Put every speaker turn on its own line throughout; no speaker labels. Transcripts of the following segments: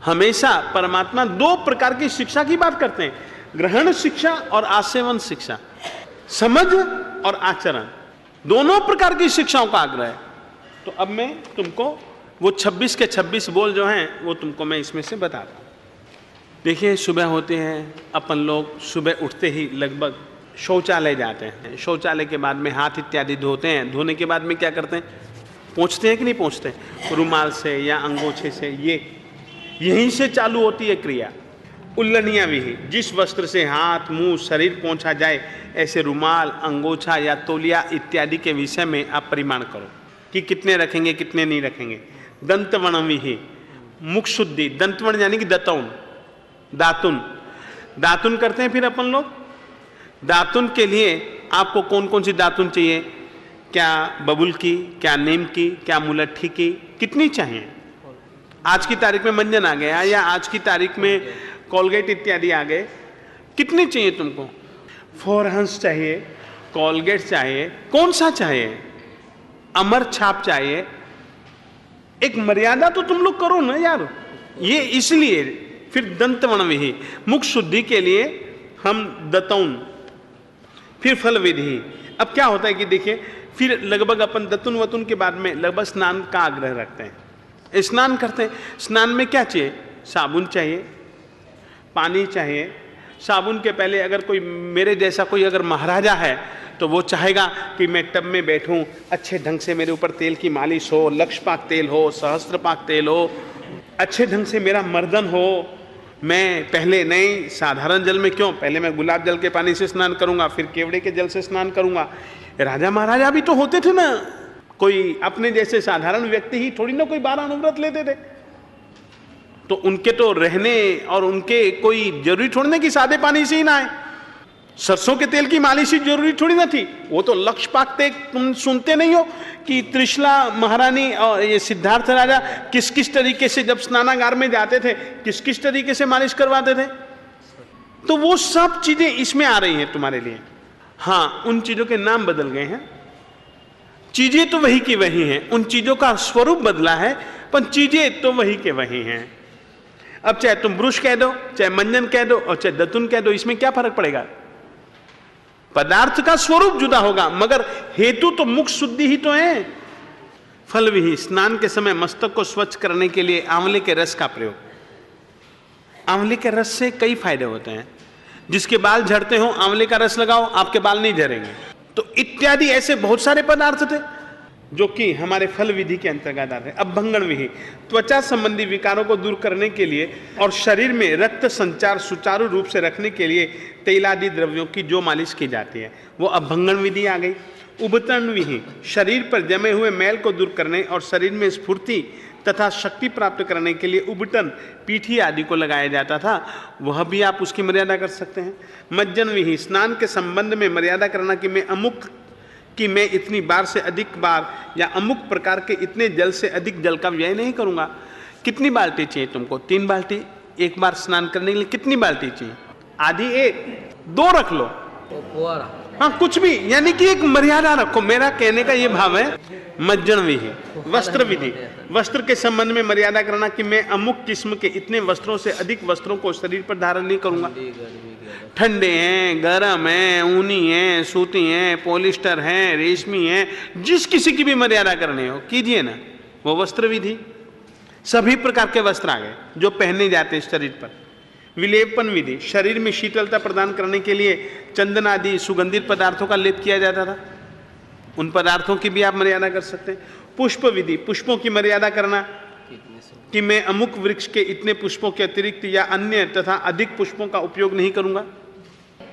हमेशा परमात्मा दो प्रकार की शिक्षा की बात करते हैं, ग्रहण शिक्षा और आसेवन शिक्षा, समझ और आचरण, दोनों प्रकार की शिक्षाओं का आग्रह है। तो अब मैं तुमको वो 26 के 26 बोल जो हैं वो तुमको मैं इसमें से बताता हूँ। देखिए, सुबह होते हैं, अपन लोग सुबह उठते ही लगभग शौचालय जाते हैं। शौचालय के बाद में हाथ इत्यादि धोते हैं। धोने के बाद में क्या करते हैं? पोंछते हैं कि नहीं पोंछते? रुमाल से या अंगोछे से, यहीं से चालू होती है क्रिया। उल्लनिया विहि, जिस वस्त्र से हाथ, मुंह, शरीर पोंछा जाए, ऐसे रुमाल, अंगोछा या तौलिया इत्यादि के विषय में आप परिमाण करो कि कितने रखेंगे, कितने नहीं रखेंगे। दंतवण विहि, मुख शुद्धि, दंतवण यानी कि दतौन, दातुन, दातुन करते हैं फिर अपन लोग। दातुन के लिए आपको कौन कौन सी दातुन चाहिए? क्या बबुल की, क्या नीम की, क्या मुलट्ठी की, कितनी चाहिए? आज की तारीख में मंजन आ गया या आज की तारीख में कोलगेट इत्यादि आ गए, कितनी चाहिए तुमको? फोरहंस चाहिए, कोलगेट चाहिए, कौन सा चाहिए? अमर छाप चाहिए। एक मर्यादा तो तुम लोग करो ना यार। ये इसलिए फिर दंतवण विहि, मुख शुद्धि के लिए हम दतौन, फिर फल विधि। अब क्या होता है कि देखिए, फिर लगभग अपन दतुन वतुन के बाद में लगभग स्नान का आग्रह रखते हैं, स्नान करते हैं। स्नान में क्या चाहिए? साबुन चाहिए, पानी चाहिए। साबुन के पहले अगर कोई मेरे जैसा कोई अगर महाराजा है तो वो चाहेगा कि मैं टब में बैठूं, अच्छे ढंग से मेरे ऊपर तेल की मालिश हो, लक्षपाक तेल हो, सहस्त्रपाक तेल हो, अच्छे ढंग से मेरा मर्दन हो। मैं पहले नहीं साधारण जल में, क्यों? पहले मैं गुलाब जल के पानी से स्नान करूंगा, फिर केवड़े के जल से स्नान करूंगा। राजा महाराजा भी तो होते थे ना, कोई अपने जैसे साधारण व्यक्ति ही थोड़ी ना कोई 12 अनुव्रत लेते थे। तो उनके तो रहने और उनके कोई जरूरी थोड़ी ना कि सादे पानी से ही नहाए, सरसों के तेल की मालिश जरूरी थोड़ी ना थी। वो तो लक्षपाक तेल, तुम सुनते नहीं हो कि त्रिशला महारानी और ये सिद्धार्थ राजा किस किस तरीके से जब स्नानागार में जाते थे, किस किस तरीके से मालिश करवाते थे। तो वो सब चीजें इसमें आ रही हैं तुम्हारे लिए। हाँ, उन चीजों के नाम बदल गए हैं, चीजें तो वही की वही हैं, उन चीजों का स्वरूप बदला है, पर चीजें तो वही के वही हैं। अब चाहे तुम ब्रुश कह दो, चाहे मंजन कह दो और चाहे दतुन कह दो, इसमें क्या फर्क पड़ेगा? पदार्थ का स्वरूप जुदा होगा, मगर हेतु तो मुख शुद्धि ही तो है। फल विहि, स्नान के समय मस्तक को स्वच्छ करने के लिए आंवले के रस का प्रयोग। आंवले के रस से कई फायदे होते हैं। जिसके बाल झड़ते हो, आंवले का रस लगाओ, आपके बाल नहीं झड़ेंगे। तो इत्यादि ऐसे बहुत सारे पदार्थ थे जो कि हमारे फल विधि के अंतर्गत आते हैं। अब भंगण विहि, त्वचा संबंधी विकारों को दूर करने के लिए और शरीर में रक्त संचार सुचारू रूप से रखने के लिए तैलादि द्रव्यों की जो मालिश की जाती है वो अभंगण विधि आ गई। उबतन विहि, शरीर पर जमे हुए मैल को दूर करने और शरीर में स्फूर्ति तथा शक्ति प्राप्त करने के लिए उबटन, पीठी आदि को लगाया जाता था, वह भी आप उसकी मर्यादा कर सकते हैं। मज्जन विहि, स्नान के संबंध में मर्यादा करना कि मैं इतनी बार से अधिक बार या अमुक प्रकार के इतने जल से अधिक जल का व्यय नहीं करूंगा। कितनी बाल्टी चाहिए तुमको? 3 बाल्टी एक बार स्नान करने के लिए कितनी बाल्टी चाहिए? आधी, 1, 2 रख लो, हाँ कुछ भी, यानी कि एक मर्यादा रखो। मेरा कहने का ये भाव है। मज्जन विहि, वस्त्र विधि, वस्त्र के संबंध में मर्यादा करना कि मैं अमुक किस्म के इतने वस्त्रों से अधिक वस्त्रों को शरीर पर धारण नहीं करूंगा। ठंडे हैं, गर्म हैं, ऊनी हैं, सूती हैं, पॉलिस्टर हैं, रेशमी हैं, जिस किसी की भी मर्यादा करनी हो कीजिए ना, वो वस्त्र विधि। सभी प्रकार के वस्त्र आ गए जो पहने जाते हैं शरीर पर। विलेपन विधि, शरीर में शीतलता प्रदान करने के लिए चंदन आदि सुगंधित पदार्थों का लेप किया जाता था, उन पदार्थों की भी आप मर्यादा कर सकते हैं। पुष्प विधि, पुष्पों की मर्यादा करना कि मैं अमुक वृक्ष के इतने पुष्पों के अतिरिक्त या अन्य तथा अधिक पुष्पों का उपयोग नहीं करूंगा।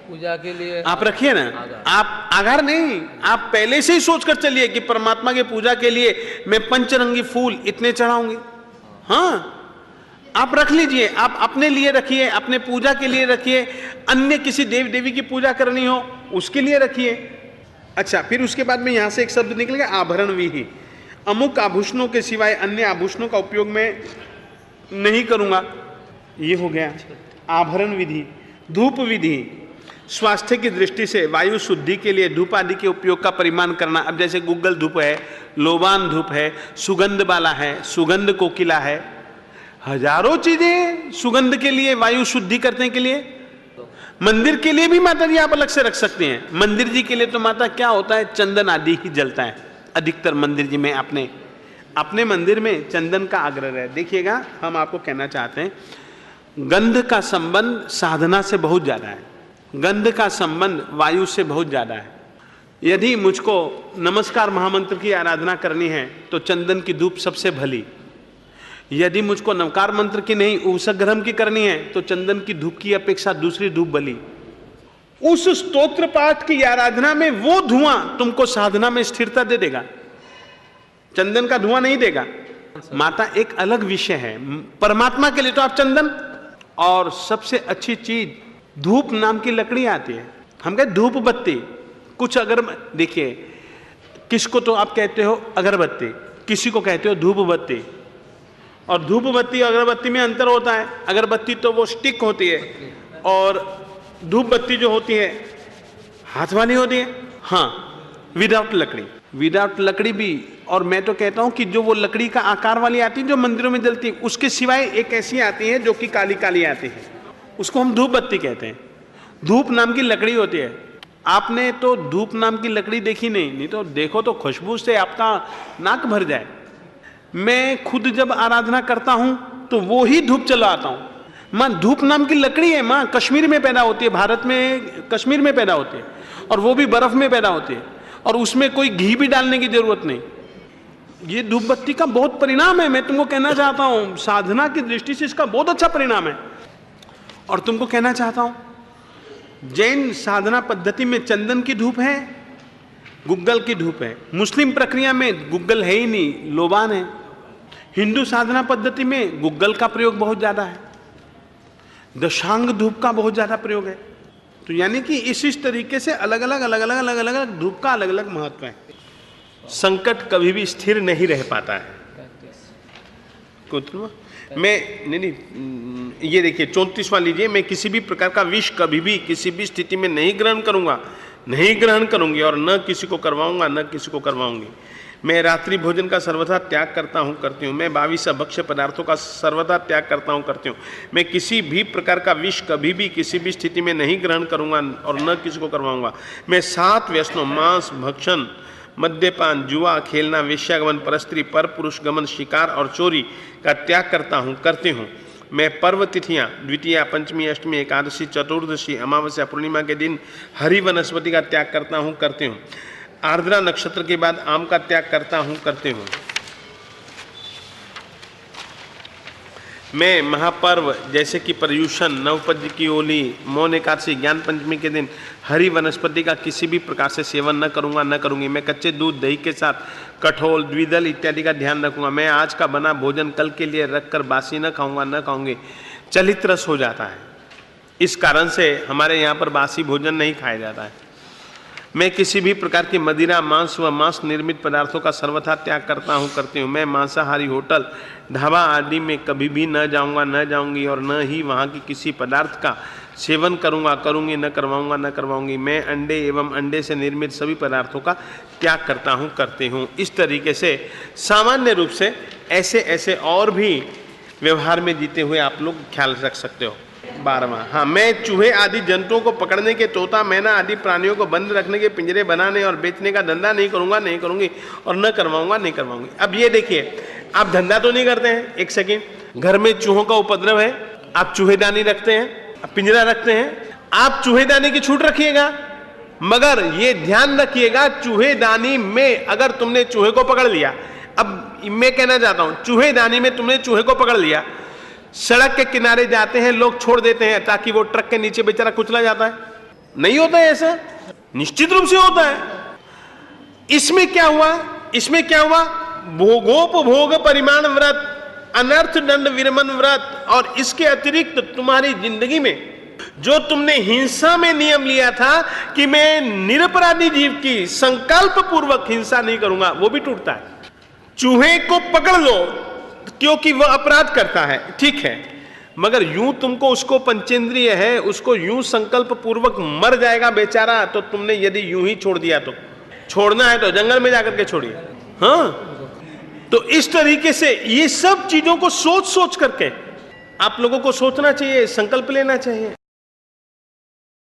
पूजा के लिए
आप रखिए ना, आप आगार नहीं, आप पहले से ही सोचकर चलिए कि परमात्मा के पूजा के लिए मैं पंचरंगी फूल इतने चढ़ाऊंगी। हाँ, आप रख लीजिए, आप अपने लिए रखिए, अपने पूजा के लिए रखिए, अन्य किसी देव देवी की पूजा करनी हो उसके लिए रखिए। अच्छा, फिर उसके बाद में यहां से एक शब्द निकल गया आभरण विहि, अमुक आभूषणों के सिवाय अन्य आभूषणों का उपयोग मैं नहीं करूंगा, ये हो गया आभरण विधि। धूप विधि, स्वास्थ्य की दृष्टि से वायु शुद्धि के लिए धूप आदि के उपयोग का परिमाण करना। अब जैसे गुग्गल धूप है, लोबान धूप है, सुगंध वाला है, सुगंध कोकिला है, हजारों चीजें सुगंध के लिए, वायु शुद्धि करने के लिए। मंदिर के लिए भी माता जी आप अलग से रख सकते हैं। मंदिर जी के लिए तो माता क्या होता है, चंदन आदि ही जलता है अधिकतर मंदिर जी में। अपने मंदिर में चंदन का आग्रह है। देखिएगा, हम आपको कहना चाहते हैं, गंध का संबंध साधना से बहुत ज्यादा है, गंध का संबंध वायु से बहुत ज्यादा है। यदि मुझको नमस्कार महामंत्र की आराधना करनी है तो चंदन की धूप सबसे भली। यदि मुझको नमकार मंत्र की नहीं, उपसग्रहम की करनी है तो चंदन की धूप की अपेक्षा दूसरी धूप भली। उस स्तोत्र पाठ की आराधना में वो धुआं तुमको साधना में स्थिरता दे देगा, चंदन का धुआं नहीं देगा। माता एक अलग विषय है, परमात्मा के लिए तो आप चंदन। और सबसे अच्छी चीज धूप नाम की लकड़ी आती है, हम कहते धूप बत्ती। कुछ अगर देखिए, किसको तो आप कहते हो अगरबत्ती, किसी को कहते हो धूप बत्ती। और धूप बत्ती अगरबत्ती में अंतर होता है। अगरबत्ती तो वो स्टिक होती है और धूप बत्ती जो होती है हाथ वाली होती है। हाँ, विदाउट लकड़ी, विदाउट लकड़ी भी। और मैं तो कहता हूं कि जो वो लकड़ी का आकार वाली आती है जो मंदिरों में जलती है, उसके सिवाय एक ऐसी आती है जो कि काली काली आती है, उसको हम धूप बत्ती कहते हैं। धूप नाम की लकड़ी होती है। आपने तो धूप नाम की लकड़ी देखी नहीं तो देखो तो खुशबू से आपका नाक भर जाए। मैं खुद जब आराधना करता हूं तो वो ही धूप चलाता हूं। मां धूप नाम की लकड़ी है, मां कश्मीर में पैदा होती है, भारत में कश्मीर में पैदा होती है, और वो भी बर्फ में पैदा होती है, और उसमें कोई घी भी डालने की जरूरत नहीं। ये धूप बत्ती का बहुत परिणाम है। मैं तुमको कहना चाहता हूं, साधना की दृष्टि से इसका बहुत अच्छा परिणाम है। और तुमको कहना चाहता हूं, जैन साधना पद्धति में चंदन की धूप है, गुग्गल की धूप है। मुस्लिम प्रक्रिया में गुग्गल है ही नहीं, लोबान है। हिंदू साधना पद्धति में गुग्गल का प्रयोग बहुत ज्यादा है, दशांग धूप का बहुत ज्यादा प्रयोग है। तो यानी कि इस तरीके से अलग अलग धूप का अलग अलग महत्व है। संकट कभी भी स्थिर नहीं रह पाता है। मैं नहीं, ये देखिए 34वां लीजिए, मैं किसी भी प्रकार का विष कभी भी किसी भी स्थिति में नहीं ग्रहण करूंगा, नहीं ग्रहण करूंगी, और न किसी को करवाऊंगा न किसी को करवाऊंगी। मैं रात्रि भोजन का सर्वथा त्याग करता हूं, करती हूं। मैं 22 भक्ष्य पदार्थों का सर्वथा त्याग करता हूं, करती हूं। मैं किसी भी प्रकार का विष कभी भी किसी भी स्थिति में नहीं ग्रहण करूंगा और न किसी को करवाऊंगा। मैं 7 व्यसनों, मांस भक्षण, मद्यपान, जुआ खेलना, वेश्यागमन, परस्त्री, पर पुरुष गमन, शिकार और चोरी का त्याग करता हूं, करती हूं। मैं पर्व तिथियां, द्वितीया, पंचमी, अष्टमी, एकादशी, चतुर्दशी, अमावस्या, पूर्णिमा के दिन हरि वनस्पति का त्याग करता हूं, करती हूं। आर्द्रा नक्षत्र के बाद आम का त्याग करता हूं, करती हूं। मैं महापर्व जैसे कि पर्यूषण, नवपद्य की होली, मौन एकादशी, ज्ञान पंचमी के दिन हरी वनस्पति का किसी भी प्रकार से सेवन न करूंगा, न करूंगी। मैं कच्चे दूध, दही के साथ कठोल, द्विदल इत्यादि का ध्यान रखूंगा। मैं आज का बना भोजन कल के लिए रखकर बासी न खाऊंगा, न खाऊंगी। चलित रस हो जाता है, इस कारण से हमारे यहाँ पर बासी भोजन नहीं खाया जाता है। मैं किसी भी प्रकार की मदिरा, मांस व मांस निर्मित पदार्थों का सर्वथा त्याग करता हूँ, करती हूँ। मैं मांसाहारी होटल, ढाबा आदि में कभी भी न जाऊँगा, न जाऊँगी, और न ही वहाँ की किसी पदार्थ का सेवन करूँगा, करूँगी, न करवाऊँगा, न करवाऊँगी। मैं अंडे एवं अंडे से निर्मित सभी पदार्थों का त्याग करता हूँ, करती हूँ। इस तरीके से सामान्य रूप से ऐसे ऐसे और भी व्यवहार में जीते हुए आप लोग ख्याल रख सकते हो। 12वां, हाँ, मैं चूहे आदि जंतुओं को पकड़ने के, तोता, मैना आदि प्राणियों को बंद रखने के पिंजरे बनाने और बेचने का धंधा नहीं करूंगा, नहीं करूंगी, और न करवाऊंगा, नहीं करवाऊंगी। अब ये देखिए, आप धंधा तो नहीं करते हैं, एक सेकेंड, घर में चूहों का उपद्रव है, आप चूहेदानी रखते हैं, आप पिंजरा रखते हैं, आप चूहेदानी की छूट रखिएगा, मगर ये ध्यान रखिएगा, चूहेदानी में अगर तुमने चूहे को पकड़ लिया, अब मैं कहना चाहता हूं, चूहेदानी में तुमने चूहे को पकड़ लिया, सड़क के किनारे जाते हैं लोग, छोड़ देते हैं ताकि वो ट्रक के नीचे बेचारा कुचला जाता है, नहीं होता है ऐसा, निश्चित रूप से होता है। इसमें क्या हुआ, इसमें क्या हुआ, भोगोपभोग परिमाण व्रत, अनर्थ दंड विरमन व्रत, और इसके अतिरिक्त तुम्हारी जिंदगी में जो तुमने हिंसा में नियम लिया था कि मैं निरपराधी जीव की संकल्प पूर्वक हिंसा नहीं करूंगा, वो भी टूटता है। चूहे को पकड़ लो क्योंकि वह अपराध करता है, ठीक है, मगर यूं तुमको, उसको पंचेंद्रिय है, उसको यूं संकल्प पूर्वक मर जाएगा बेचारा, तो तुमने यदि यूं ही छोड़ दिया, तो छोड़ना है तो जंगल में जाकर के छोड़िए। हाँ, तो इस तरीके से ये सब चीजों को सोच सोच करके आप लोगों को सोचना चाहिए, संकल्प लेना चाहिए।